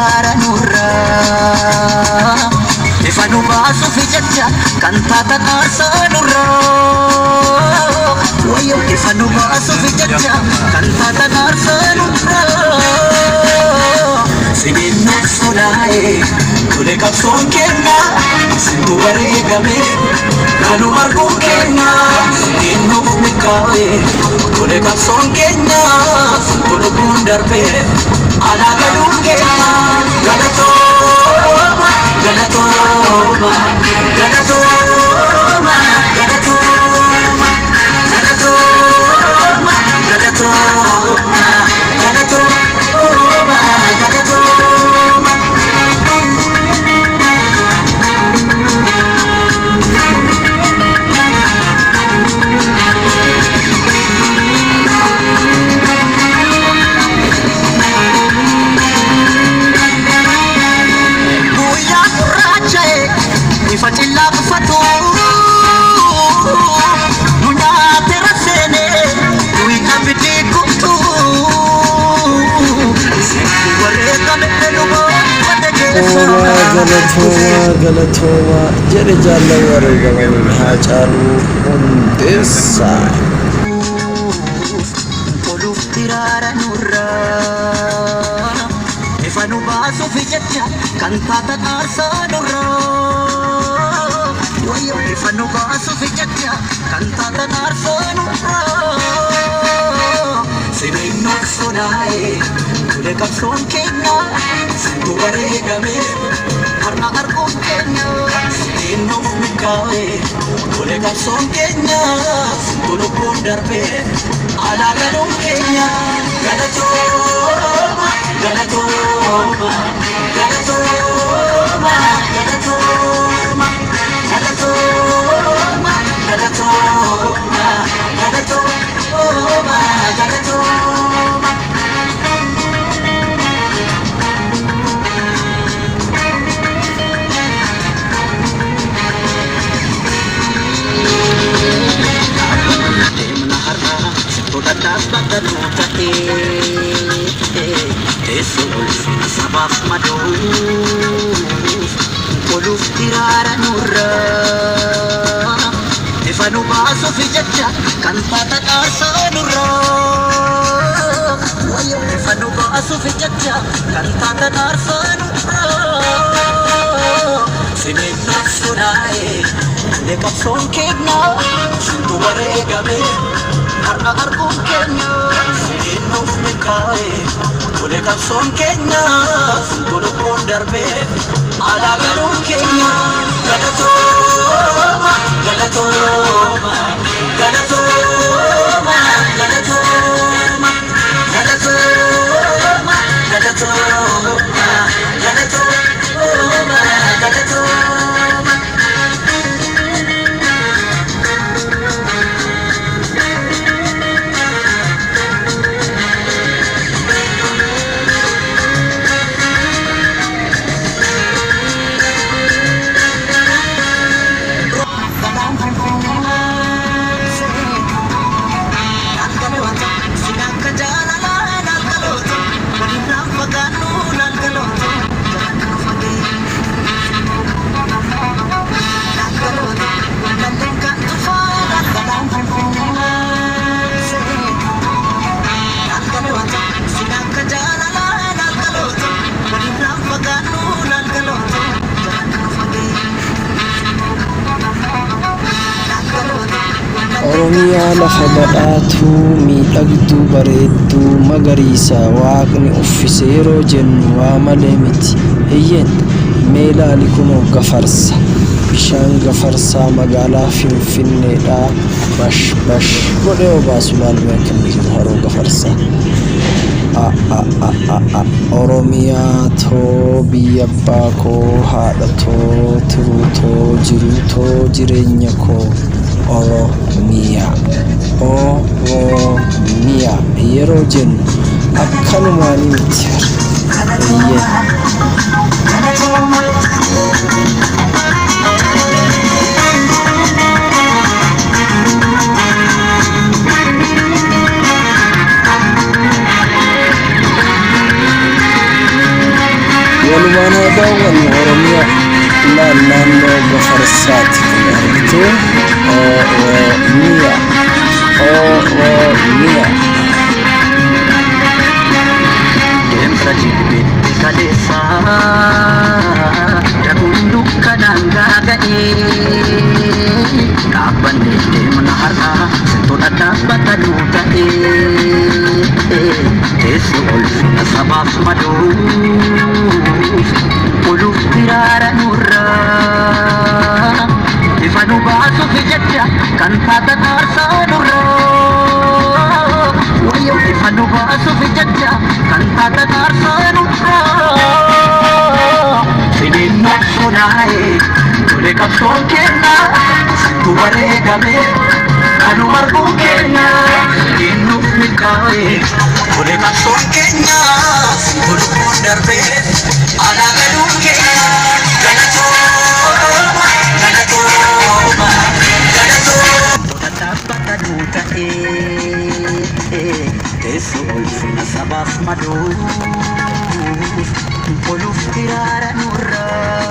hiraara nurraa ifa nu baasuuf jecha kan taatan aarsaa nurraa wayyo ifa nu baasuuf jecha kan taatan aarsaa nurraa siniin nuuf solaa'ee tole qabsoon kenna sintu wareegame kanu arguun kenna siniin nuuf milkaa'ee tole qabsoon kenna sintu lubbuun darbee alaa galuun kenna galatooma galatooma galatooma galatooma galatooma galatooma galatooma galatooma Fatilla fatu Munya terasene Kui abdi kutu Wareka menubo Galatoma Jadi jalla warga hajaru undesa Polu tirara nurra Ifanu basu fijetja Kantata arsa nurra Wayo ifanu basu fijetja Kantata arsa nurra Sinin nuksunae Kule kapson kenya Sintu waregame Karna argum kenya Sinin nukmikae Kule kapson kenya Sintu lubun darbe Ala ganum kenya Galatoma Galatoma Galatoma Galatoma Galatoma Galatoma Galatoma Galatoma Demna harna Sipoda das bagadu kate Esul sabaf madu Poluf tirara nurra Ifanu basu fijetja Kantata arsa nurra Wayo ifanu basu fijetja Kantata arsa nurra Sinin nafsunae Kule kapson kegna Sintu waregame Karna argum kenya Sinin nufmikae Kule kapson kenya Sintu lubun darbe Ala galun kenya Galatoma Galatoma Galatoma Galatoma Galatoma Galatoma Galatoma Galatoma Oromiyaa lafa badhaatuu miidhagduu bareedduu magariisa waaqni uffise yeroo jennu waa malee miti eeyyen mee ilaali kunoo gafarsa bishaan gafarsaa magaalaa Finfinneedhaa bash bash godhee obaasu ilaaluu akka inni jiru haroo gafarsaa Oromiyaa too biyya abbaa koo haadha too tiruu too jiruu too jireenya koo Oromiyaa yeroo jennu akkanumaan miti eeyyee maduuf oluuf biraara nurraa ifa nu baasuuf jecha kan taatan aarsaa nurraa wayyo ifa nu baasuuf jecha kan taatan aarsaa nurraa fedhiin naqsunaa'e tole qabsoon kennaa situ bareegame kanu marguun kennaa fedhiin nuuf milkaa'e tole qabsoon kennaa situ lubbuun darbee alaa galuun kennaa galatooma galatooma galatooma dhaabbata nuu ta'ee teessoo ulfina sabaaf maduuf oluuf hiraara nurraa